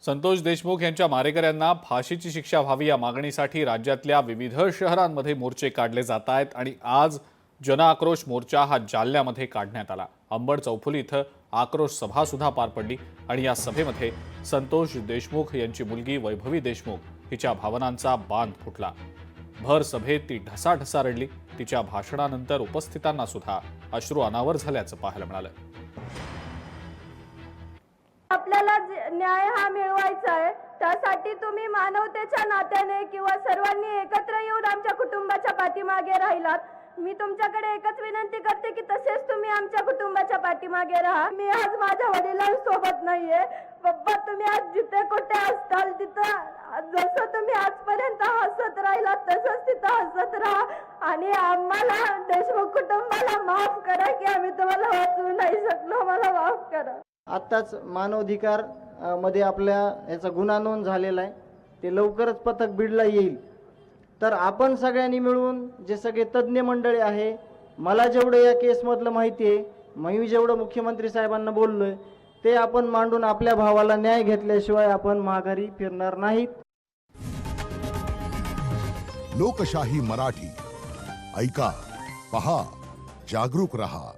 संतोष देशमुख यांच्या मारेकऱ्यांना फाशीची शिक्षा व्हावी या मागणीसाठी राज्यातल्या विविध शहरांमध्ये मोर्चे काढले जात आहेत आणि आज जनआक्रोश मोर्चा हा जालन्यामध्ये काढण्यात आला। अंबड चौफुली इथं आक्रोश सभा सुद्धा पार पडली आणि या सभेमध्ये संतोष देशमुख यांची मुलगी वैभवी देशमुख हिच्या भावनांचा बांध फुटला। भर सभेत ती ढसाढसा रडली। तिच्या भाषणानंतर उपस्थितांना सुद्धा अश्रू अनावर झाल्याचं पाहायला मिळालं। आपल्याला न्याय हा मिळवायचा आहे, त्यासाठी तुम्ही मानवतेच्या नात्याने किंवा सर्वांनी एकत्र येऊन आमच्या कुटुंबाच्या पाठीमागे राहिलात। मी तुमच्याकडे एकच विनंती करते की तसेच तुम्ही आमच्या कुटुंबाच्या पाठीमागे राहा। मी आज माझ्या वडिलांसोबत नाहीये। पप्पा, तुम्ही आज जिथे कुठे असताल तिथं जसं तुम्ही आजपर्यंत हसत राहिलात तसंच तिथं हसत राहा आणि आम्हाला देशमुख कुटुंबाला माफ करा की आम्ही तुम्हाला वाचवू नाही शकलो। मला माफ करा। आत्ताच मानवाधिकार मध्ये आपल्या याचा गुन्हा नोंद झालेला आहे। ते लवकरच पथक बीडला येईल। तर आपण सगळ्यांनी मिळून जे सगळे तज्ञ मंडळी आहे, मला जेवढं या केसमधलं माहिती आहे, मी जेवढं मुख्यमंत्री साहेबांना बोललोय ते आपण मांडून आपल्या भावाला न्याय घेतल्याशिवाय आपण माघारी फिरणार नाहीत। लोकशाही मराठी ऐका, पहा, जागरूक रहा।